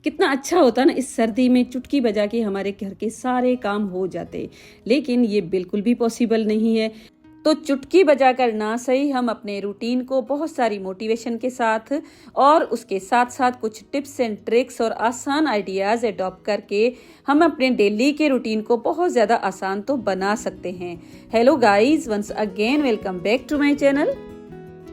कितना अच्छा होता ना इस सर्दी में चुटकी बजा के हमारे घर के सारे काम हो जाते, लेकिन ये बिल्कुल भी पॉसिबल नहीं है। तो चुटकी बजाकर ना सही हम अपने रूटीन को बहुत सारी मोटिवेशन के साथ और उसके साथ साथ कुछ टिप्स एंड ट्रिक्स और आसान आइडियाज़ अडॉप्ट करके हम अपने डेली के रूटीन को बहुत ज़्यादा आसान तो बना सकते हैं। Hello guys, once again welcome back to my channel.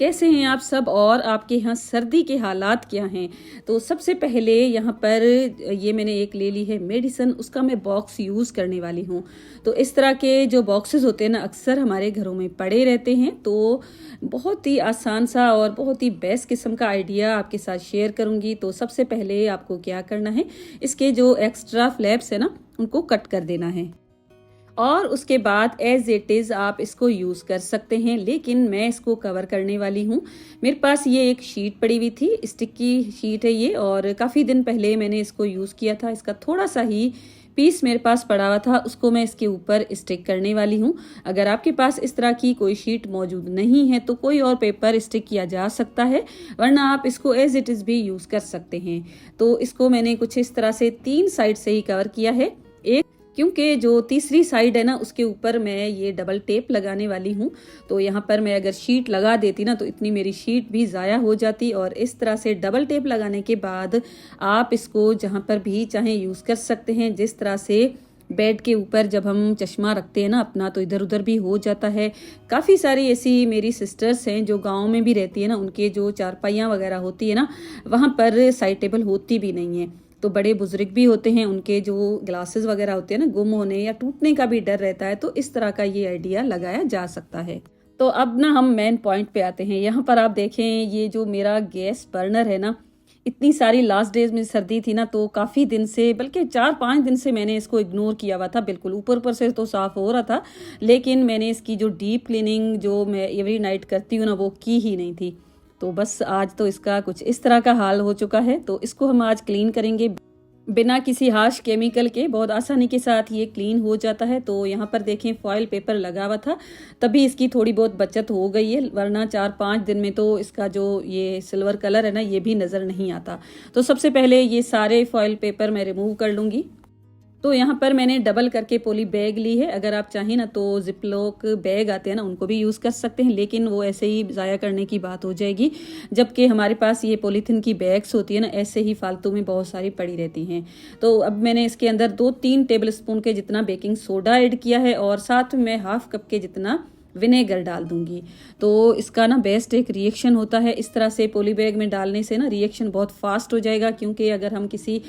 कैसे हैं आप सब और आपके यहाँ सर्दी के हालात क्या हैं? तो सबसे पहले यहाँ पर ये मैंने एक ले ली है मेडिसिन, उसका मैं बॉक्स यूज़ करने वाली हूँ। तो इस तरह के जो बॉक्सेस होते हैं ना, अक्सर हमारे घरों में पड़े रहते हैं। तो बहुत ही आसान सा और बहुत ही बेस्ट किस्म का आइडिया आपके साथ शेयर करूँगी। तो सबसे पहले आपको क्या करना है, इसके जो एक्स्ट्रा फ्लैप्स है ना, उनको कट कर देना है और उसके बाद एज इट इज़ आप इसको यूज़ कर सकते हैं, लेकिन मैं इसको कवर करने वाली हूँ। मेरे पास ये एक शीट पड़ी हुई थी, स्टिकी शीट है ये, और काफ़ी दिन पहले मैंने इसको यूज़ किया था। इसका थोड़ा सा ही पीस मेरे पास पड़ा हुआ था, उसको मैं इसके ऊपर स्टिक करने वाली हूँ। अगर आपके पास इस तरह की कोई शीट मौजूद नहीं है तो कोई और पेपर स्टिक किया जा सकता है, वरना आप इसको एज इट इज़ भी यूज़ कर सकते हैं। तो इसको मैंने कुछ इस तरह से 3 साइड से ही कवर किया है। क्योंकि जो तीसरी साइड है ना, उसके ऊपर मैं ये डबल टेप लगाने वाली हूँ। तो यहाँ पर मैं अगर शीट लगा देती ना तो इतनी मेरी शीट भी ज़ाया हो जाती। और इस तरह से डबल टेप लगाने के बाद आप इसको जहाँ पर भी चाहे यूज़ कर सकते हैं। जिस तरह से बेड के ऊपर जब हम चश्मा रखते हैं ना अपना, तो इधर उधर भी हो जाता है। काफ़ी सारी ऐसी मेरी सिस्टर्स हैं जो गाँव में भी रहती है ना, उनके जो चारपाइयाँ वगैरह होती है ना, वहाँ पर साइड टेबल होती भी नहीं है। तो बड़े बुजुर्ग भी होते हैं, उनके जो ग्लासेस वगैरह होते हैं ना, गुम होने या टूटने का भी डर रहता है। तो इस तरह का ये आइडिया लगाया जा सकता है। तो अब ना हम मेन पॉइंट पे आते हैं। यहाँ पर आप देखें, ये जो मेरा गैस बर्नर है ना, इतनी सारी लास्ट डेज में सर्दी थी ना, तो काफ़ी दिन से, बल्कि 4-5 दिन से मैंने इसको इग्नोर किया हुआ था। बिल्कुल ऊपर ऊपर से तो साफ़ हो रहा था, लेकिन मैंने इसकी जो डीप क्लीनिंग जो मैं एवरी नाइट करती हूँ ना, वो की ही नहीं थी। तो बस आज तो इसका कुछ इस तरह का हाल हो चुका है। तो इसको हम आज क्लीन करेंगे बिना किसी हार्श केमिकल के। बहुत आसानी के साथ ये क्लीन हो जाता है। तो यहाँ पर देखें, फॉयल पेपर लगा हुआ था, तभी इसकी थोड़ी बहुत बचत हो गई है, वरना 4-5 दिन में तो इसका जो ये सिल्वर कलर है ना, ये भी नज़र नहीं आता। तो सबसे पहले ये सारे फॉयल पेपर मैं रिमूव कर लूँगी। तो यहाँ पर मैंने डबल करके पॉली बैग ली है। अगर आप चाहें ना तो जिपलॉक बैग आते हैं ना, उनको भी यूज़ कर सकते हैं, लेकिन वो ऐसे ही ज़ाया करने की बात हो जाएगी। जबकि हमारे पास ये पॉलीथीन की बैग्स होती है ना, ऐसे ही फालतू में बहुत सारी पड़ी रहती हैं। तो अब मैंने इसके अंदर 2-3 टेबल स्पून के जितना बेकिंग सोडा ऐड किया है और साथ में 1/2 कप के जितना विनेगर डाल दूंगी। तो इसका ना बेस्ट एक रिएक्शन होता है। इस तरह से पॉली बैग में डालने से ना रिएक्शन बहुत फास्ट हो जाएगा, क्योंकि अगर हम किसी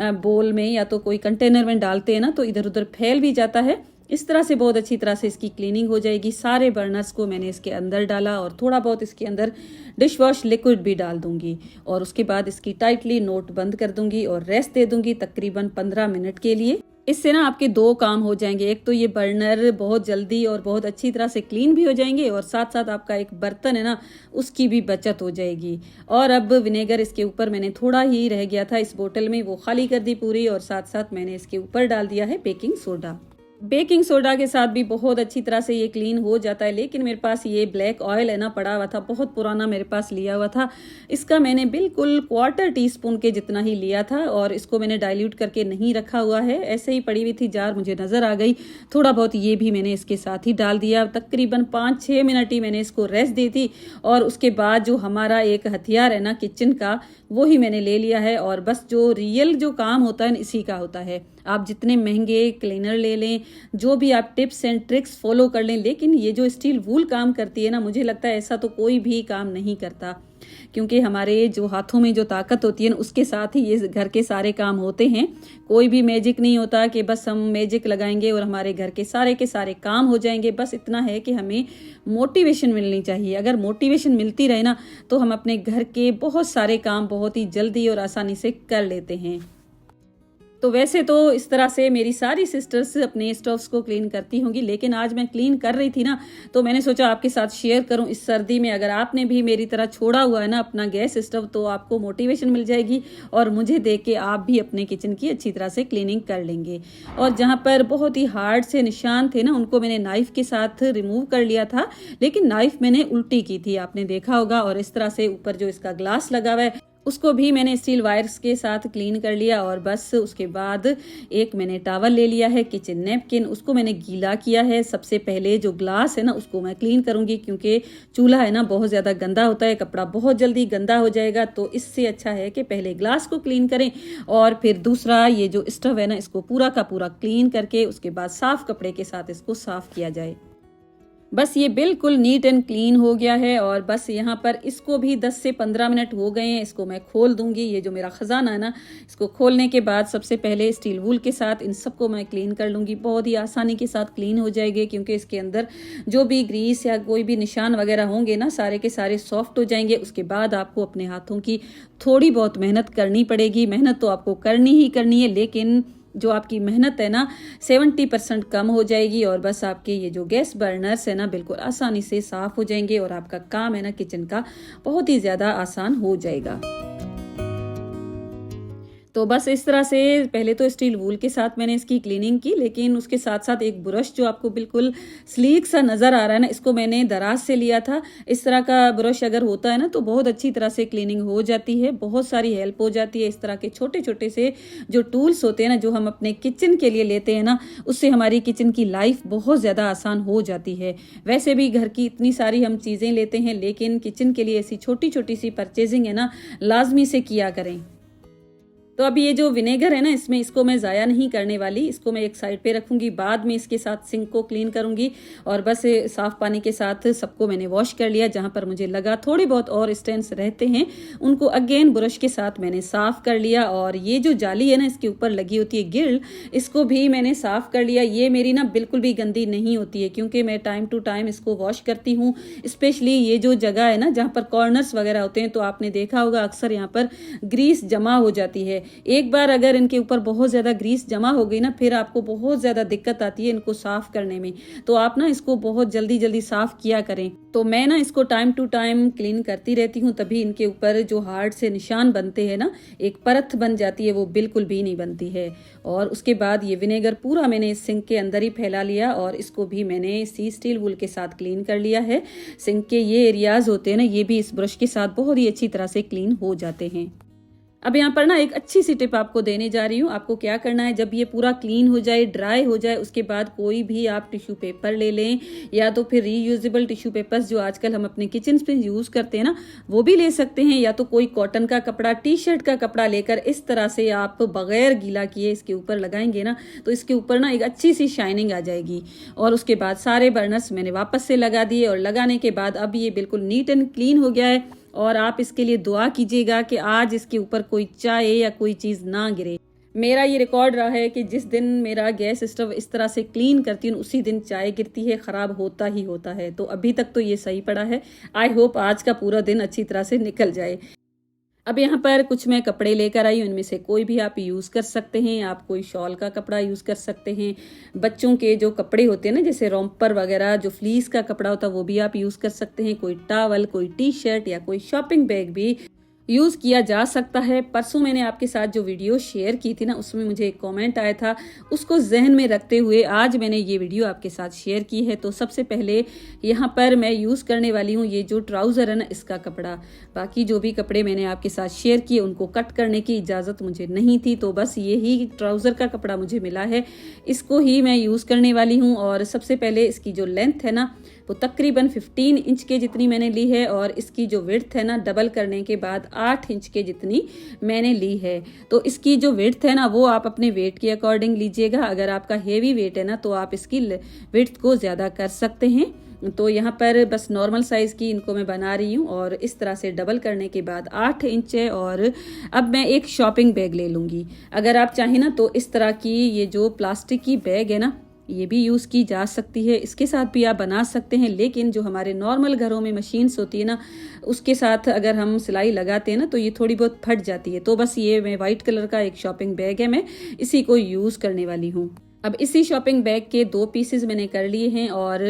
बोल में या तो कोई कंटेनर में डालते हैं ना, तो इधर उधर फैल भी जाता है। इस तरह से बहुत अच्छी तरह से इसकी क्लीनिंग हो जाएगी। सारे बर्नर्स को मैंने इसके अंदर डाला और थोड़ा बहुत इसके अंदर डिश वॉश लिक्विड भी डाल दूंगी, और उसके बाद इसकी टाइटली नोट बंद कर दूंगी और रेस्ट दे दूंगी तकरीबन 15 मिनट के लिए। इससे ना आपके 2 काम हो जाएंगे। एक तो ये बर्नर बहुत जल्दी और बहुत अच्छी तरह से क्लीन भी हो जाएंगे, और साथ साथ आपका एक बर्तन है ना, उसकी भी बचत हो जाएगी। और अब विनेगर इसके ऊपर मैंने थोड़ा ही रह गया था इस बोतल में, वो खाली कर दी पूरी, और साथ साथ मैंने इसके ऊपर डाल दिया है बेकिंग सोडा। बेकिंग सोडा के साथ भी बहुत अच्छी तरह से ये क्लीन हो जाता है। लेकिन मेरे पास ये ब्लैक ऑयल है ना, पड़ा हुआ था, बहुत पुराना मेरे पास लिया हुआ था। इसका मैंने बिल्कुल 1/4 टीस्पून के जितना ही लिया था, और इसको मैंने डाइल्यूट करके नहीं रखा हुआ है, ऐसे ही पड़ी हुई थी जार, मुझे नज़र आ गई। थोड़ा बहुत ये भी मैंने इसके साथ ही डाल दिया। तकरीबन 5-6 मिनट ही मैंने इसको रेस्ट दी थी, और उसके बाद जो हमारा एक हथियार है ना किचन का, वो ही मैंने ले लिया है। और बस जो रियल जो काम होता है इसी का होता है। आप जितने महंगे क्लीनर ले लें, जो भी आप टिप्स एंड ट्रिक्स फॉलो कर लें, लेकिन ये जो स्टील वूल काम करती है ना, मुझे लगता है ऐसा तो कोई भी काम नहीं करता। क्योंकि हमारे जो हाथों में जो ताकत होती है ना, उसके साथ ही ये घर के सारे काम होते हैं। कोई भी मैजिक नहीं होता कि बस हम मैजिक लगाएंगे और हमारे घर के सारे काम हो जाएंगे। बस इतना है कि हमें मोटिवेशन मिलनी चाहिए। अगर मोटिवेशन मिलती रहे ना, तो हम अपने घर के बहुत सारे काम बहुत ही जल्दी और आसानी से कर लेते हैं। तो वैसे तो इस तरह से मेरी सारी सिस्टर्स अपने स्टोव्स को क्लीन करती होंगी, लेकिन आज मैं क्लीन कर रही थी ना, तो मैंने सोचा आपके साथ शेयर करूं इस सर्दी में। अगर आपने भी मेरी तरह छोड़ा हुआ है ना अपना गैस स्टोव, तो आपको मोटिवेशन मिल जाएगी और मुझे देख के आप भी अपने किचन की अच्छी तरह से क्लीनिंग कर लेंगे। और जहाँ पर बहुत ही हार्ड से निशान थे ना, उनको मैंने नाइफ के साथ रिमूव कर लिया था, लेकिन नाइफ मैंने उल्टी की थी, आपने देखा होगा। और इस तरह से ऊपर जो इसका ग्लास लगा हुआ है उसको भी मैंने स्टील वायर्स के साथ क्लीन कर लिया और बस उसके बाद एक मैंने टॉवल ले लिया है, किचन नैपकिन, उसको मैंने गीला किया है। सबसे पहले जो ग्लास है ना उसको मैं क्लीन करूंगी, क्योंकि चूल्हा है ना बहुत ज़्यादा गंदा होता है, कपड़ा बहुत जल्दी गंदा हो जाएगा। तो इससे अच्छा है कि पहले ग्लास को क्लीन करें और फिर दूसरा ये जो स्टव है ना इसको पूरा का पूरा क्लीन करके उसके बाद साफ कपड़े के साथ इसको साफ किया जाए। बस ये बिल्कुल नीट एंड क्लीन हो गया है और बस यहाँ पर इसको भी 10 से 15 मिनट हो गए हैं। इसको मैं खोल दूंगी। ये जो मेरा खजाना है ना इसको खोलने के बाद सबसे पहले स्टील वूल के साथ इन सबको मैं क्लीन कर लूंगी। बहुत ही आसानी के साथ क्लीन हो जाएंगे, क्योंकि इसके अंदर जो भी ग्रीस या कोई भी निशान वगैरह होंगे ना सारे के सारे सॉफ्ट हो जाएंगे। उसके बाद आपको अपने हाथों की थोड़ी बहुत मेहनत करनी पड़ेगी। मेहनत तो आपको करनी ही करनी है, लेकिन जो आपकी मेहनत है ना 70% कम हो जाएगी और बस आपके ये जो गैस बर्नर्स है ना बिल्कुल आसानी से साफ हो जाएंगे और आपका काम है ना किचन का बहुत ही ज़्यादा आसान हो जाएगा। तो बस इस तरह से पहले तो स्टील वूल के साथ मैंने इसकी क्लीनिंग की, लेकिन उसके साथ साथ एक ब्रश जो आपको बिल्कुल स्लीक सा नज़र आ रहा है ना इसको मैंने दराज से लिया था। इस तरह का ब्रश अगर होता है ना तो बहुत अच्छी तरह से क्लीनिंग हो जाती है, बहुत सारी हेल्प हो जाती है। इस तरह के छोटे छोटे से जो टूल्स होते हैं ना जो हम अपने किचन के लिए लेते हैं ना उससे हमारी किचन की लाइफ बहुत ज़्यादा आसान हो जाती है। वैसे भी घर की इतनी सारी हम चीज़ें लेते हैं, लेकिन किचन के लिए ऐसी छोटी छोटी सी परचेजिंग है ना लाजमी से किया करें। तो अब ये जो विनेगर है ना इसमें इसको मैं ज़ाया नहीं करने वाली, इसको मैं एक साइड पे रखूंगी। बाद में इसके साथ सिंक को क्लीन करूंगी और बस साफ पानी के साथ सबको मैंने वॉश कर लिया। जहां पर मुझे लगा थोड़े बहुत और स्टेन्स रहते हैं उनको अगेन ब्रश के साथ मैंने साफ कर लिया। और ये जो जाली है ना इसके ऊपर लगी होती है गिल, इसको भी मैंने साफ कर लिया। ये मेरी ना बिल्कुल भी गंदी नहीं होती है, क्योंकि मैं टाइम टू टाइम इसको वॉश करती हूँ। स्पेशली ये जो जगह है ना जहाँ पर कॉर्नर्स वगैरह होते हैं तो आपने देखा होगा अक्सर यहाँ पर ग्रीस जमा हो जाती है। एक बार अगर इनके ऊपर बहुत ज़्यादा ग्रीस जमा हो गई ना फिर आपको बहुत ज़्यादा दिक्कत आती है इनको साफ करने में। तो आप ना इसको बहुत जल्दी जल्दी साफ किया करें। तो मैं ना इसको टाइम टू टाइम क्लीन करती रहती हूँ, तभी इनके ऊपर जो हार्ड से निशान बनते हैं ना एक परत बन जाती है, वो बिल्कुल भी नहीं बनती है। और उसके बाद ये विनेगर पूरा मैंने इस सिंक के अंदर ही फैला लिया और इसको भी मैंने इसी स्टील वूल के साथ क्लीन कर लिया है। सिंक के ये एरियाज होते हैं ना ये भी इस ब्रश के साथ बहुत ही अच्छी तरह से क्लीन हो जाते हैं। अब यहाँ पर ना एक अच्छी सी टिप आपको देने जा रही हूँ। आपको क्या करना है, जब ये पूरा क्लीन हो जाए ड्राई हो जाए उसके बाद कोई भी आप टिश्यू पेपर ले लें या तो फिर रीयूजेबल टिश्यू पेपर्स जो आजकल हम अपने किचन पे यूज़ करते हैं ना वो भी ले सकते हैं, या तो कोई कॉटन का कपड़ा टी शर्ट का कपड़ा लेकर इस तरह से आप बगैर गीला किए इसके ऊपर लगाएंगे ना तो इसके ऊपर ना एक अच्छी सी शाइनिंग आ जाएगी। और उसके बाद सारे बर्नर्स मैंने वापस से लगा दिए और लगाने के बाद अब ये बिल्कुल नीट एंड क्लीन हो गया है। और आप इसके लिए दुआ कीजिएगा कि आज इसके ऊपर कोई चाय या कोई चीज़ ना गिरे। मेरा ये रिकॉर्ड रहा है कि जिस दिन मेरा गैस स्टोव इस तरह से क्लीन करती हूँ उसी दिन चाय गिरती है, ख़राब होता ही होता है। तो अभी तक तो ये सही पड़ा है। आई होप आज का पूरा दिन अच्छी तरह से निकल जाए। अब यहाँ पर कुछ मैं कपड़े लेकर आई हूँ, इनमें से कोई भी आप यूज़ कर सकते हैं। आप कोई शॉल का कपड़ा यूज़ कर सकते हैं, बच्चों के जो कपड़े होते हैं ना जैसे रोम्पर वगैरह जो फ्लीस का कपड़ा होता है वो भी आप यूज़ कर सकते हैं। कोई टॉवल, कोई टी शर्ट या कोई शॉपिंग बैग भी यूज़ किया जा सकता है। परसों मैंने आपके साथ जो वीडियो शेयर की थी ना उसमें मुझे एक कमेंट आया था, उसको जहन में रखते हुए आज मैंने ये वीडियो आपके साथ शेयर की है। तो सबसे पहले यहाँ पर मैं यूज़ करने वाली हूँ ये जो ट्राउज़र है ना इसका कपड़ा। बाकी जो भी कपड़े मैंने आपके साथ शेयर किए उनको कट करने की इजाज़त मुझे नहीं थी, तो बस यही ट्राउज़र का कपड़ा मुझे मिला है, इसको ही मैं यूज़ करने वाली हूँ। और सबसे पहले इसकी जो लेंथ है ना वो तकरीबन 15 इंच के जितनी मैंने ली है और इसकी जो विड्थ है ना डबल करने के बाद 8 इंच के जितनी मैंने ली है। तो इसकी जो विड्थ है ना वो आप अपने वेट के अकॉर्डिंग लीजिएगा। अगर आपका हेवी वेट है ना तो आप इसकी विड्थ को ज़्यादा कर सकते हैं। तो यहाँ पर बस नॉर्मल साइज़ की इनको मैं बना रही हूँ और इस तरह से डबल करने के बाद 8 इंच है। और अब मैं एक शॉपिंग बैग ले लूँगी। अगर आप चाहें ना तो इस तरह की ये जो प्लास्टिक की बैग है ना ये भी यूज़ की जा सकती है, इसके साथ भी आप बना सकते हैं। लेकिन जो हमारे नॉर्मल घरों में मशीन्स होती है ना उसके साथ अगर हम सिलाई लगाते हैं ना तो ये थोड़ी बहुत फट जाती है। तो बस ये मैं वाइट कलर का एक शॉपिंग बैग है, मैं इसी को यूज़ करने वाली हूँ। अब इसी शॉपिंग बैग के 2 पीसेस मैंने कर लिए हैं और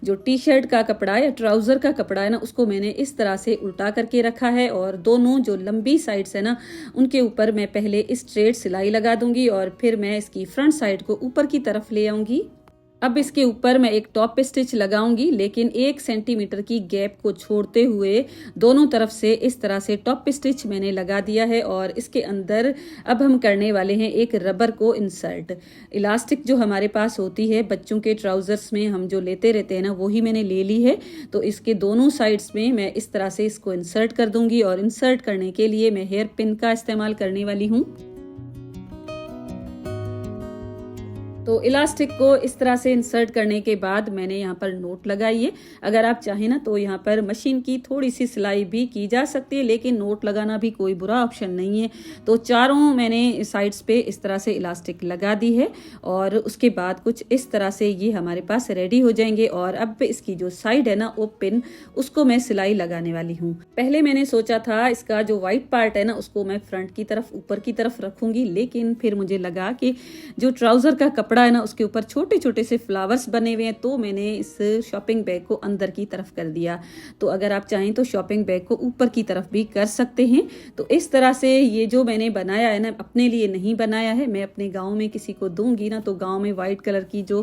जो टी शर्ट का कपड़ा या ट्राउज़र का कपड़ा है ना उसको मैंने इस तरह से उल्टा करके रखा है और दोनों जो लंबी साइड्स है ना उनके ऊपर मैं पहले स्ट्रेट सिलाई लगा दूंगी और फिर मैं इसकी फ्रंट साइड को ऊपर की तरफ ले आऊंगी। अब इसके ऊपर मैं एक टॉप स्टिच लगाऊंगी, लेकिन 1 सेंटीमीटर की गैप को छोड़ते हुए दोनों तरफ से इस तरह से टॉप स्टिच मैंने लगा दिया है। और इसके अंदर अब हम करने वाले हैं एक रबर को इंसर्ट। इलास्टिक जो हमारे पास होती है बच्चों के ट्राउजर्स में हम जो लेते रहते हैं ना, वही मैंने ले ली है। तो इसके दोनों साइड्स में मैं इस तरह से इसको इंसर्ट कर दूंगी, और इंसर्ट करने के लिए मैं हेयर पिन का इस्तेमाल करने वाली हूँ। तो इलास्टिक को इस तरह से इंसर्ट करने के बाद मैंने यहाँ पर नोट लगाई है। अगर आप चाहें ना तो यहाँ पर मशीन की थोड़ी सी सिलाई भी की जा सकती है, लेकिन नोट लगाना भी कोई बुरा ऑप्शन नहीं है। तो चारों मैंने साइड्स पे इस तरह से इलास्टिक लगा दी है, और उसके बाद कुछ इस तरह से ये हमारे पास रेडी हो जाएंगे। और अब इसकी जो साइड है ना, वो पिन, उसको मैं सिलाई लगाने वाली हूँ। पहले मैंने सोचा था इसका जो व्हाइट पार्ट है ना, उसको मैं फ्रंट की तरफ, ऊपर की तरफ रखूंगी, लेकिन फिर मुझे लगा कि जो ट्राउजर का कपड़ा है ना, उसके ऊपर छोटे छोटे से फ्लावर्स बने हुए हैं, तो मैंने इस शॉपिंग बैग को अंदर की तरफ कर दिया। तो अगर आप चाहें तो शॉपिंग बैग को ऊपर की तरफ भी कर सकते हैं। तो इस तरह से ये जो मैंने बनाया है ना, अपने लिए नहीं बनाया है, मैं अपने गांव में किसी को दूंगी ना, तो गांव में व्हाइट कलर की जो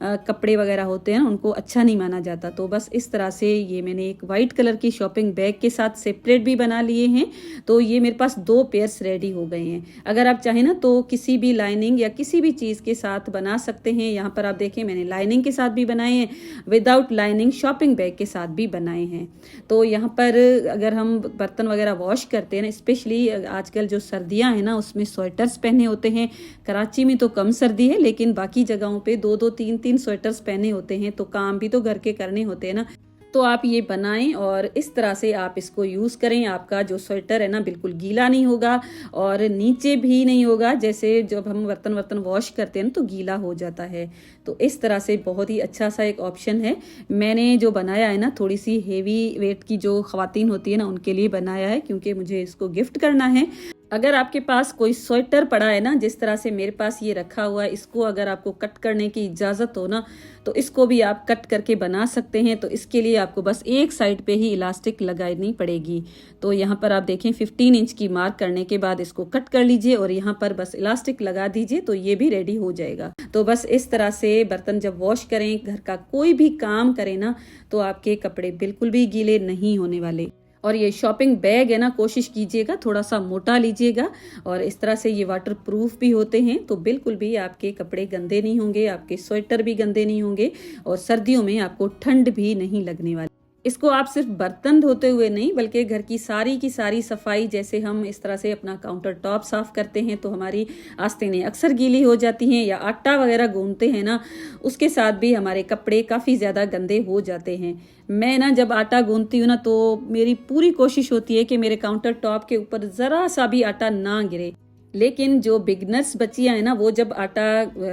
कपड़े वगैरह होते हैं ना, उनको अच्छा नहीं माना जाता। तो बस इस तरह से ये मैंने एक व्हाइट कलर की शॉपिंग बैग के साथ सेपरेट भी बना लिए हैं। तो ये मेरे पास 2 पेयर्स रेडी हो गए हैं। अगर आप चाहें ना तो किसी भी लाइनिंग या किसी भी चीज के साथ बना सकते हैं। यहाँ पर आप देखें, मैंने लाइनिंग के साथ भी बनाए हैं, विदाउट लाइनिंग शॉपिंग बैग के साथ भी बनाए हैं। तो यहाँ पर अगर हम बर्तन वगैरह वॉश करते हैं ना, स्पेशली आजकल जो सर्दियां हैं ना, उसमें स्वेटर्स पहने होते हैं। कराची में तो कम सर्दी है, लेकिन बाकी जगहों पे 2-2, 3-3 स्वेटर्स पहने होते हैं। तो काम भी तो घर के करने होते हैं ना। तो आप ये बनाएं और इस तरह से आप इसको यूज़ करें। आपका जो स्वेटर है ना, बिल्कुल गीला नहीं होगा और नीचे भी नहीं होगा। जैसे जब हम बर्तन वॉश करते हैं ना, तो गीला हो जाता है। तो इस तरह से बहुत ही अच्छा सा एक ऑप्शन है। मैंने जो बनाया है ना, थोड़ी सी हेवी वेट की जो ख़वातीन होती है ना, उनके लिए बनाया है, क्योंकि मुझे इसको गिफ्ट करना है। अगर आपके पास कोई स्वेटर पड़ा है ना, जिस तरह से मेरे पास ये रखा हुआ है, इसको अगर आपको कट करने की इजाज़त हो ना, तो इसको भी आप कट करके बना सकते हैं। तो इसके लिए आपको बस एक साइड पे ही इलास्टिक लगानी पड़ेगी। तो यहाँ पर आप देखें, 15 इंच की मार्क करने के बाद इसको कट कर लीजिए और यहाँ पर बस इलास्टिक लगा दीजिए, तो ये भी रेडी हो जाएगा। तो बस इस तरह से बर्तन जब वॉश करें, घर का कोई भी काम करें ना, तो आपके कपड़े बिल्कुल भी गीले नहीं होने वाले। और ये शॉपिंग बैग है ना, कोशिश कीजिएगा थोड़ा सा मोटा लीजिएगा, और इस तरह से ये वाटर प्रूफ भी होते हैं। तो बिल्कुल भी आपके कपड़े गंदे नहीं होंगे, आपके स्वेटर भी गंदे नहीं होंगे, और सर्दियों में आपको ठंड भी नहीं लगने वाली। इसको आप सिर्फ बर्तन धोते हुए नहीं, बल्कि घर की सारी सफाई, जैसे हम इस तरह से अपना काउंटर टॉप साफ करते हैं तो हमारी आस्तीनें अक्सर गीली हो जाती हैं, या आटा वगैरह गूंथते हैं ना, उसके साथ भी हमारे कपड़े काफ़ी ज़्यादा गंदे हो जाते हैं। मैं ना जब आटा गूंथती हूँ ना, तो मेरी पूरी कोशिश होती है कि मेरे काउंटर टॉप के ऊपर ज़रा सा भी आटा ना गिरे। लेकिन जो बिगनर्स बच्चियां हैं ना, वो जब आटा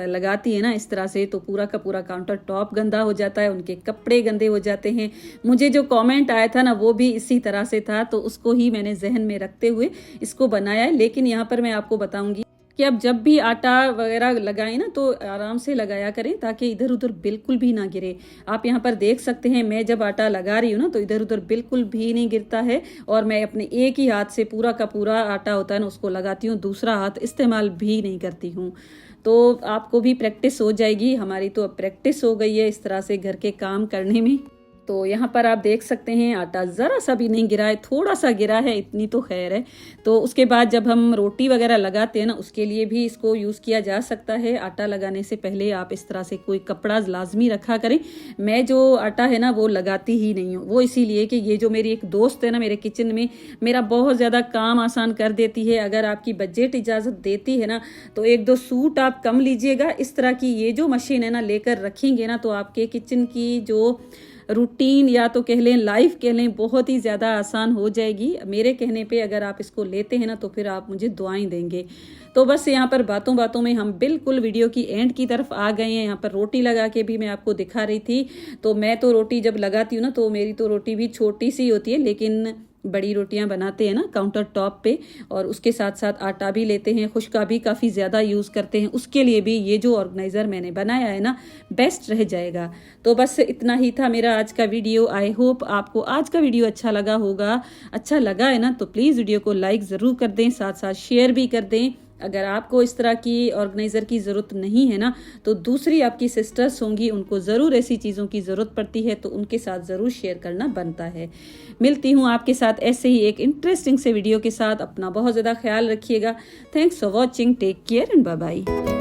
लगाती है ना इस तरह से, तो पूरा का पूरा काउंटर टॉप गंदा हो जाता है, उनके कपड़े गंदे हो जाते हैं। मुझे जो कमेंट आया था ना, वो भी इसी तरह से था, तो उसको ही मैंने जहन में रखते हुए इसको बनाया है। लेकिन यहाँ पर मैं आपको बताऊंगी कि अब जब भी आटा वगैरह लगाएं ना, तो आराम से लगाया करें, ताकि इधर उधर बिल्कुल भी ना गिरे। आप यहाँ पर देख सकते हैं, मैं जब आटा लगा रही हूँ ना, तो इधर उधर बिल्कुल भी नहीं गिरता है। और मैं अपने एक ही हाथ से पूरा का पूरा आटा होता है ना, उसको लगाती हूँ, दूसरा हाथ इस्तेमाल भी नहीं करती हूँ। तो आपको भी प्रैक्टिस हो जाएगी। हमारी तो अब प्रैक्टिस हो गई है इस तरह से घर के काम करने में। तो यहाँ पर आप देख सकते हैं, आटा ज़रा सा भी नहीं गिरा है, थोड़ा सा गिरा है, इतनी तो खैर है। तो उसके बाद जब हम रोटी वगैरह लगाते हैं ना, उसके लिए भी इसको यूज़ किया जा सकता है। आटा लगाने से पहले आप इस तरह से कोई कपड़ा लाजमी रखा करें। मैं जो आटा है ना, वो लगाती ही नहीं हूँ। वो इसीलिए कि ये जो मेरी एक दोस्त है ना, मेरे किचन में मेरा बहुत ज़्यादा काम आसान कर देती है। अगर आपकी बजट इजाज़त देती है ना, तो 1-2 सूट आप कम लीजिएगा। इस तरह की ये जो मशीन है ना, लेकर रखेंगे ना, तो आपके किचन की जो रूटीन, या तो कह लें लाइफ कह लें, बहुत ही ज़्यादा आसान हो जाएगी। मेरे कहने पे अगर आप इसको लेते हैं ना, तो फिर आप मुझे दुआएं देंगे। तो बस यहाँ पर बातों बातों में हम बिल्कुल वीडियो की एंड की तरफ आ गए हैं। यहाँ पर रोटी लगा के भी मैं आपको दिखा रही थी। तो मैं तो रोटी जब लगाती हूँ ना, तो मेरी तो रोटी भी छोटी सी होती है, लेकिन बड़ी रोटियां बनाते हैं ना काउंटर टॉप पे, और उसके साथ साथ आटा भी लेते हैं, खुश्का भी काफ़ी ज़्यादा यूज़ करते हैं। उसके लिए भी ये जो ऑर्गेनाइज़र मैंने बनाया है ना, बेस्ट रह जाएगा। तो बस इतना ही था मेरा आज का वीडियो। आई होप आपको आज का वीडियो अच्छा लगा होगा। अच्छा लगा है ना, तो प्लीज़ वीडियो को लाइक ज़रूर कर दें, साथ साथ शेयर भी कर दें। अगर आपको इस तरह की ऑर्गेनाइज़र की ज़रूरत नहीं है ना, तो दूसरी आपकी सिस्टर्स होंगी, उनको ज़रूर ऐसी चीज़ों की ज़रूरत पड़ती है, तो उनके साथ ज़रूर शेयर करना बनता है। मिलती हूँ आपके साथ ऐसे ही एक इंटरेस्टिंग से वीडियो के साथ। अपना बहुत ज़्यादा ख्याल रखिएगा। Thanks for watching, take care and bye bye.